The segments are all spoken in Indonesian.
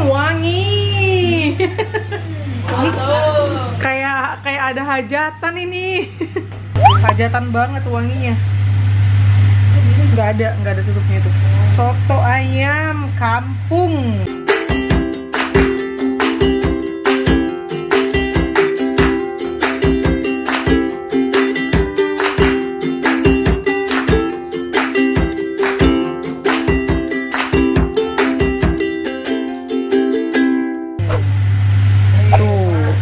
Wangi. Kayak ada hajatan ini. Hajatan banget wanginya. Nggak ada tutupnya tuh. Soto ayam kampung.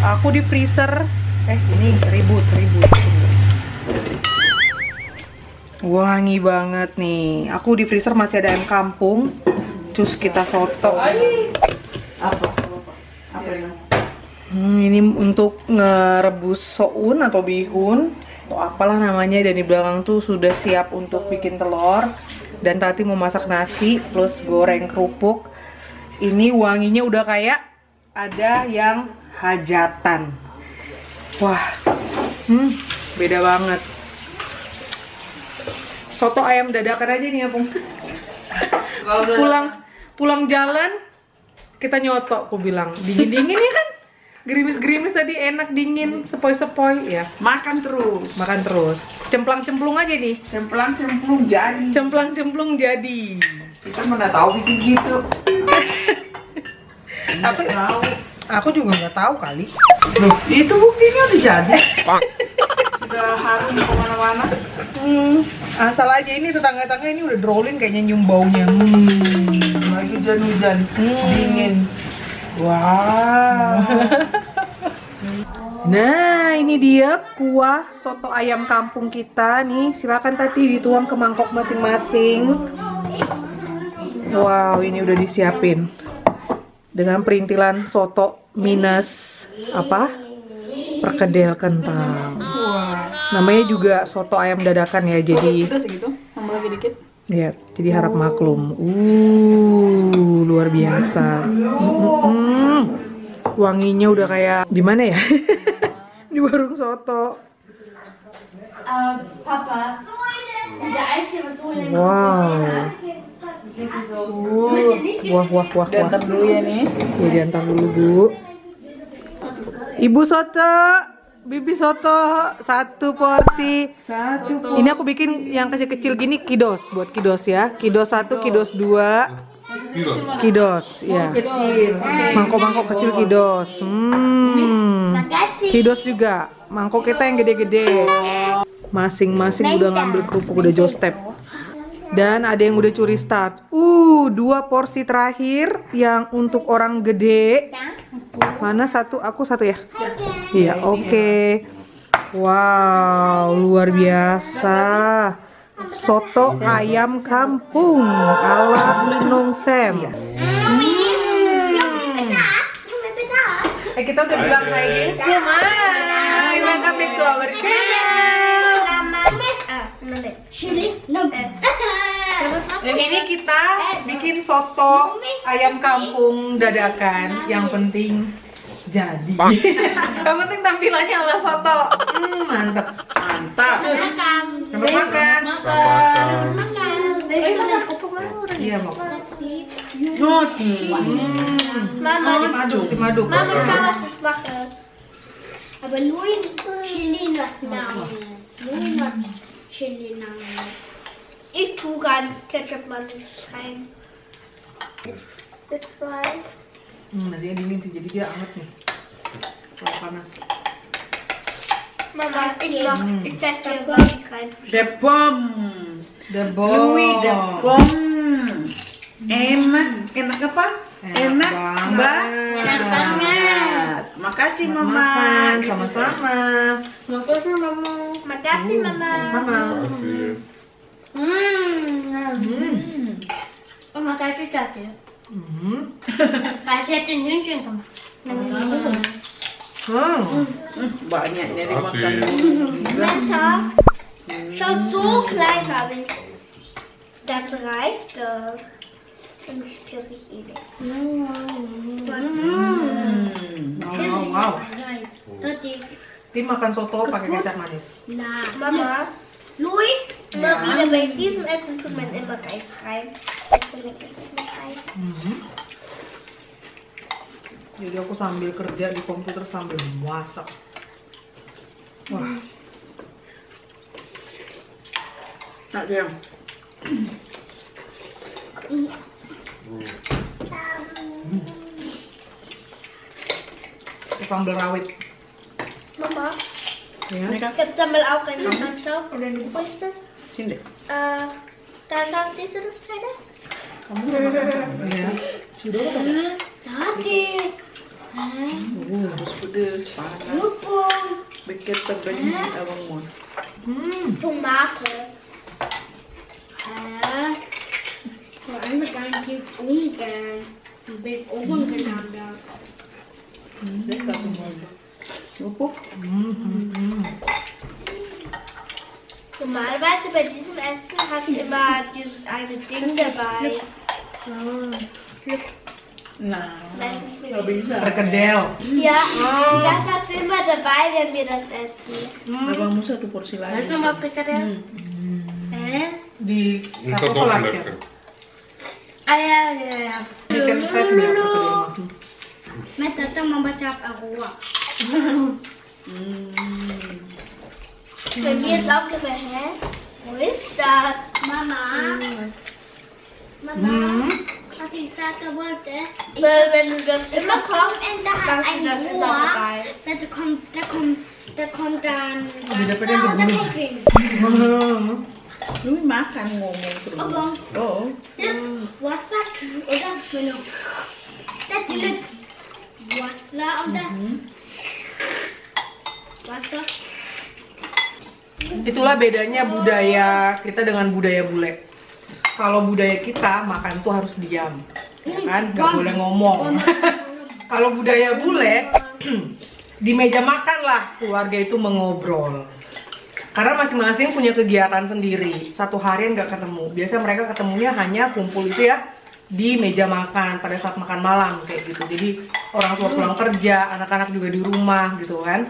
Aku di freezer. Ini ribut. Wangi banget nih. Aku di freezer masih ada ayam kampung. Terus kita soto. Apa ini untuk ngerebus soun atau bihun atau apalah namanya. Dan di belakang tuh sudah siap untuk bikin telur. Dan Tati mau masak nasi plus goreng kerupuk. Ini wanginya udah kayak ada yang hajatan. Wah, beda banget. Soto ayam dadakan aja nih, Apung. pulang jalan kita nyoto, aku bilang dingin ya kan, gerimis tadi enak dingin, sepoi ya. Makan terus. Cemplang-cemplung aja nih. Cemplang-cemplung jadi. Kita mana tahu bikin gitu. Aku juga nggak tahu kali. Loh, itu buktinya udah jadi. Udah harum kemana-mana. Asal aja ini tetangga-tetangga ini udah drolling kayaknya nyium baunya. Lagi hujan-hujan, dingin. Wow. Nah, ini dia kuah soto ayam kampung kita nih. Silakan Tati dituang ke mangkok masing-masing. Wow, ini udah disiapin dengan perintilan soto minus perkedel kentang. Namanya juga soto ayam dadakan ya, jadi segitu, tambah lagi dikit. Ya, jadi harap maklum. Luar biasa. Wanginya udah kayak di mana ya? Di warung soto. Papa, diese Eis hier was holen. Wow. Wah. Diantar dulu ya nih. Ya, diantar dulu, Bu. Ibu soto, Bibi soto, 1 porsi. Ini aku bikin yang kecil-kecil gini, kidos, buat kidos ya. Kidos 1, kidos 2. Kidos, ya. Kecil. Mangkok-mangkok kecil kidos. Kidos juga. Mangkok kita yang gede-gede. Masing-masing udah ngambil kerupuk, udah jostep. Dan ada yang udah curi start. 2 porsi terakhir yang untuk orang gede. Mana satu? Aku satu ya? Iya, oke. Wow, luar biasa. Soto ayam kampung ala Linong Sam. Kita udah bilang hai guys belum? Hai, welcome back to our channel. Ini kita bikin soto ayam kampung dadakan. Yang penting jadi. Yang penting tampilannya ala soto. Mantap. Terus coba makan. Iya, mau. Dimaduk. Mama, schau, was ich mache. Aber nur in Chili Namen. Chili Namen. Ich tue gar nicht Ketchup mal nicht rein. Nasinya dingin sih, jadi dia anget nih. Kalau panas. Mama, ich zeig dir gar nicht rein. Debom. Louis Debom. Enak apa? Enak banget. Makasih Mama. Sama-sama. Makasih Mama. Makasih Mama. Sama. Und makasih Tati. Kasih den Hühnchen gemacht. Banyak dari makan. Lecker. Schau, so klein habe ich. Das reicht doch. Und ich glaube, ich ewig. Wow. Tati. Tim makan soto pakai kecap manis. Na, Mama. Louis, immer wieder bei diesem Essen tut man immer Reis rein. Essen mit Reis. Jadi aku sambil kerja di komputer sambil masak. Wah. Nak yang Sambal rawit. Mama, Ya. ini kan ich habe Sambal auch in der Handschau. Wo ist das? sini. Da schauen, siehst du das keine? Ya. Sudah apa? Tadi. Pedes, panas. Lupung. Bikin terbenci abang mau. Tomate. Vor allem mit einem tief umgehen. Ein bisschen umgegangen. Dekat semua. Lupuk. Normalerweise bei diesem Essen hast du immer dieses eine Ding dabei. Nah, Weiß nicht mehr, nggak wie bisa. Perkedel. Ja, das hast du immer dabei, wenn wir das essen. Abangmu satu porsi Weißt lagi. du mal Frikadelle? Di Untuk apa kolak ya? lekker. Ah ja, ja, ja. Chicken fat ya perkedel. Met dat is mama zelf Aurora. Bei mir ist auch wieder, hä? Wo ist das? Mama. Mama. Was ich sagen wollte. Wenn du das immer kochst, dann hast du das immer dabei. Da kommt dann Beda pada yang Wasser oder dibunuh. Daging. Lu makan ngomong terus. Abang. Oh, Wasser oder Füllung. Das ist Wasser oder Wasser. Itulah bedanya budaya kita dengan budaya bule. Kalau budaya kita makan tuh harus diam, ya kan? Nggak boleh ngomong. Kalau budaya bule, di meja makan lah keluarga itu mengobrol. Karena masing-masing punya kegiatan sendiri. Satu harian nggak ketemu. Biasanya mereka ketemunya hanya kumpul itu ya di meja makan pada saat makan malam kayak gitu. Jadi orang tua pulang kerja, anak-anak juga di rumah gitu kan.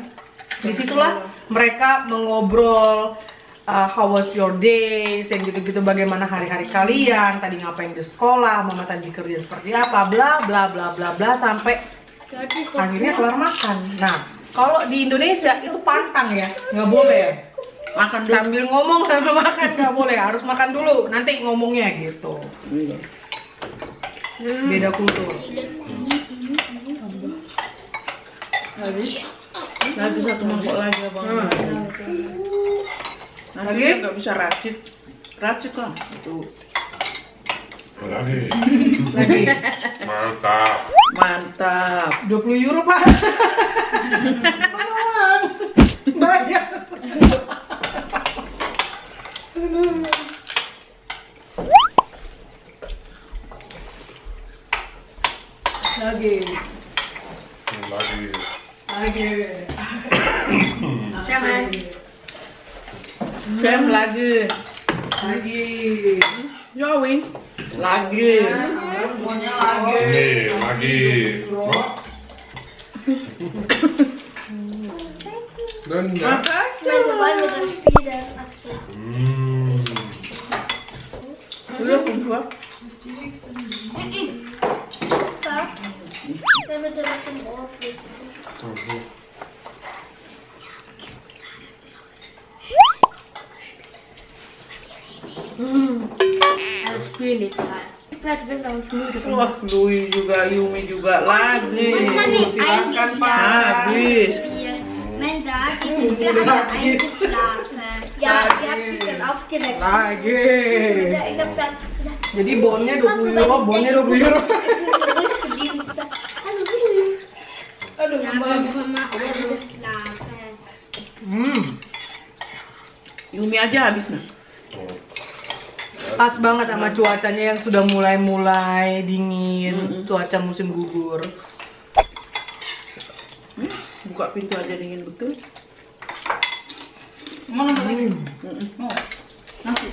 Disitulah mereka mengobrol how was your day, yang gitu-gitu, bagaimana hari-hari kalian, tadi ngapain di sekolah, mama tadi kerja seperti apa, bla bla bla bla bla sampai akhirnya kelar makan. Nah, kalau di Indonesia itu pantang ya, nggak boleh. makan dulu. Sambil ngomong sambil makan nggak boleh, harus makan dulu, nanti ngomongnya gitu. Iya. Beda kultur. Lagi satu mangkok lagi abang. Nanti Lagi? dia nggak bisa racik. Racik lah. Itu Lagi. Lagi Mantap. mantap. 20 euro pak. Bayar. Lagi. Lagi. Lagi. Sam lagi. Lagi. Joey lagi. Pokoknya lagi. Nih, lagi. Dan ya. Makan. Also wollen wir das spielen? Achso. Dulu kedua. Damit er was im Ohr flüstert. Harus pilih kan. Vielleicht bin ich müde. Wah, Louis juga, Yumi juga lagi. Silakan pak. Habis. Mein Tag ist wieder eingeschlafen. Ja, wir haben ein bisschen aufgeweckt. Lagi. Ich hab dann Jadi bonnya 20 euro, bonnya 20 euro. ruhig geblieben und gesagt, hallo Louis. Aduh, Ja, aber Mama udah geschlafen. Yumi aja habis nah. Pas banget sama cuacanya yang sudah mulai dingin, cuaca musim gugur. Buka pintu aja dingin betul. Mau nambah lagi? Mau? Nasi?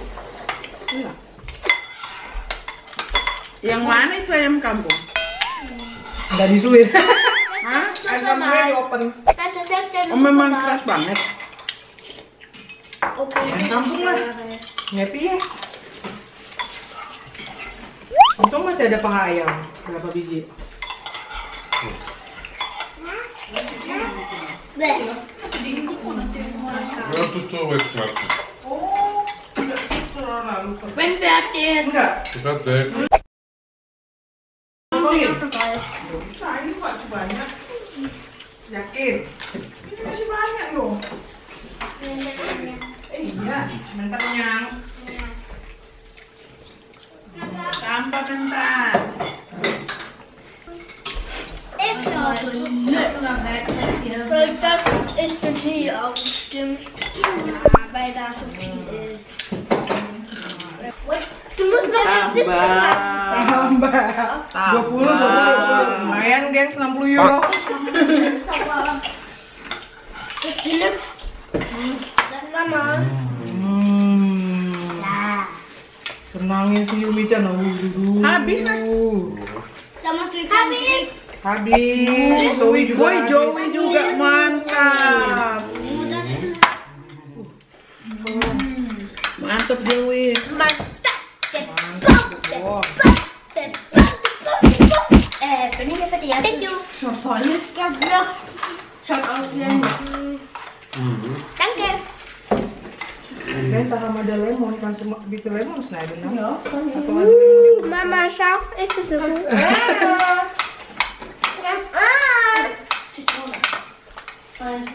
Iya. Yang mana itu ayam kampung? Nggak disuit. Hah? Ayam gue di open. Tante sagt ja, Oh memang keras banget. Okay. Kampung lah. Happy ya. Untung masih ada paha ayam. Berapa biji? Beh. Ja, tu sto wegklappen. Oh, tidak terlalu keras. Ben fertig. Enggak. Dat dek. Tolongin. Nah, ini masih banyak. Yakin? Ini masih banyak loh. Iya. Bentar kenyang. Tambah kentang. Ich glaube nicht. Weil das ist natürlich auch bestimmt. Ja, weil da so viel ist. Du musst noch das Sitzen machen. Tambah 20. Lumayan geng, 60 euro. Philipp. Mama. Senangnya si Yumi-chan. Habis kan? Sama Sweet habis. Habis. Zoe juga. Woi, Joey juga mantap. Mantap Joey. Mantap. Oh. Bin ich fertig? Thank you. Schon volles. Ja, ja. Schaut aus wie ein Danke. Dan sama ada lemon, kan cuma bikin lemon selain ya. Atau ada lemon. Mama, schau, ist es so gut?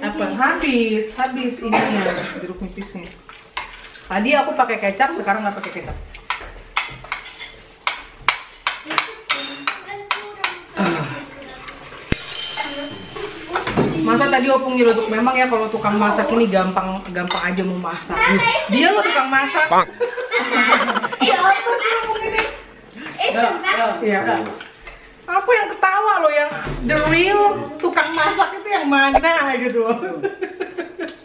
apa? Habis ininya jeruk nipisnya. Tadi aku pakai kecap, sekarang nggak pakai kecap. Masa tadi opung nyeletuk, memang ya kalau tukang masak ini gampang aja mau masak. Dia lo tukang masak. Iya. Aku yang ketawa loh, yang the real tukang masak itu yang mana gitu.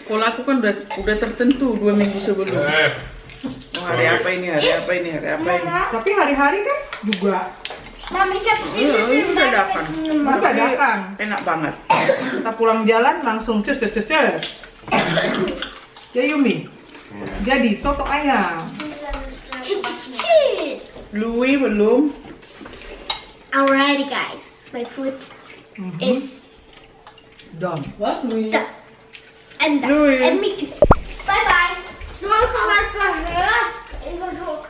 Kalau aku kan udah tertentu 2 minggu sebelum. Oh, hari apa ini? Tapi hari-hari kan juga. Mama, ich hab Itu dadakan. Dadakan. Enak banget. Kita pulang jalan langsung cus. Ya Yumi. Jadi soto ayam. Cheese. Louis belum. Alrighty, guys. My food is Done. done. And done. Louis. And me too. Bye bye. Du komm mal gehört. Ich war so.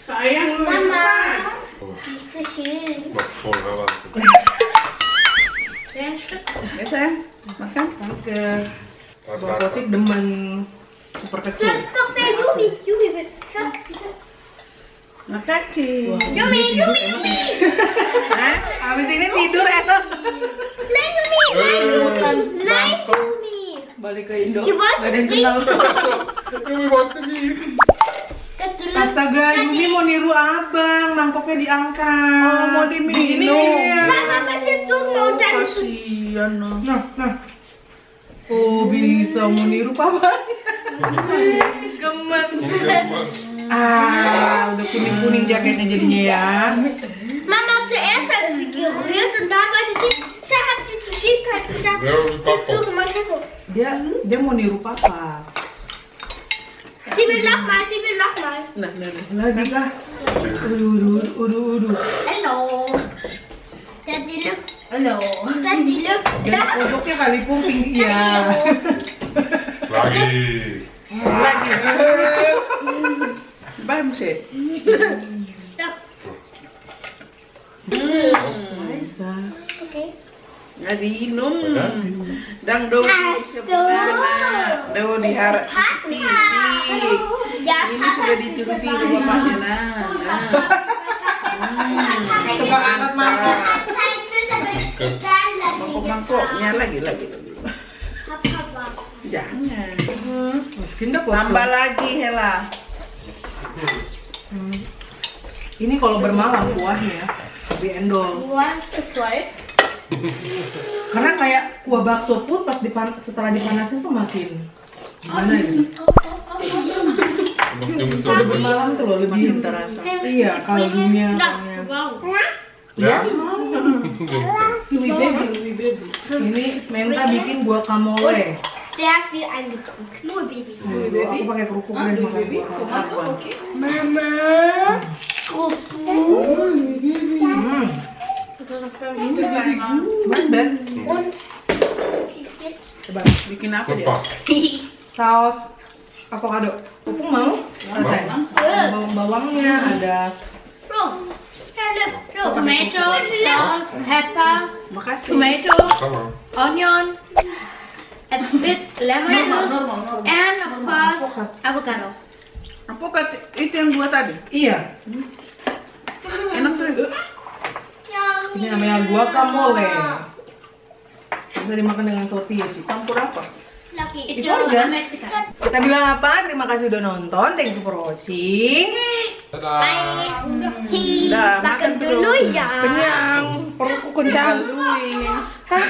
Sayang Louis. Mama. Diese schön. Nog vol, hè, wat. Ein Stück. Ya sayang, makan. Oke. Bang Kocik demen super kecil. Das ist doch der Yumi. Yumi will. Schau. Makasih. Yumi. Hah? Habis ini tidur enak. Nein, Yumi. Nein, Yumi. Balik ke Indo. Sie wollte trinken. Yumi waktu niet. Astaga, Yumi mau niru abang, mangkoknya diangkat. Oh, mau diminum. Mama, was jetzt so und dann ist Kasihan noh. Nah. Oh, bisa mau niru papa. Gemes. Udah kuning-kuning jaketnya jadinya ya. Mama zuerst hat sie gerührt und dann wollte sie, hat sie zu Schiebkeit gesagt. Ja, Sie hat so gemacht, so. Dia mau niru papa. Sie will nochmal. Nah. Lagi kah? Udah. Hello. Daddy look. Hello. Daddy look. Jadi pojoknya kali pun tinggi ya. Lagi. Lagi. Bam sih. Bisa. Okay. Nggak diminum. Udah. Dang do Astaga. sebagaimana. Do diharap titi. Ja, Ini sudah ditiru-tiru bapaknya nah. Tukang angkat mangkok. Mangkoknya lagi. Jangan. Miskin dah Tambah lagi Hela. Ini kalau bermalam kuahnya lebih endol. Karena kayak kuah bakso pun pas setelah dipanasin tuh makin gimana ya? Kalau bermalam tuh loh lebih terasa. Iya, kaldunya. Ja? Ini Menta bikin buah kamole. Sehr viel eingetrunken. Nur Baby. Aku pakai kerupuk deh makan buah kamole. Mama. Not bad. Und Coba. Bikin apa dia? Lepas. Saus avocado. Pupung mau? Rasain. Ada bawangnya, ada Look. Look. Look. Tomato, salt, pepper, Makasih. tomato, Sama. onion, a bit lemon juice, Normal. and of course avocado. Apakah itu yang dua tadi? iya. Enak tuh. Yummy. Ini namanya guacamole. Bisa dimakan dengan tortilla, Ci. Campur apa? Lucky. Itu aja. Mexican. Kita bilang apa? Terima kasih udah nonton. Thank you for watching. Dadah. Udah, makan Makan dulu terus. ya. Kenyang. Perutku kencang. Laluin. Hah?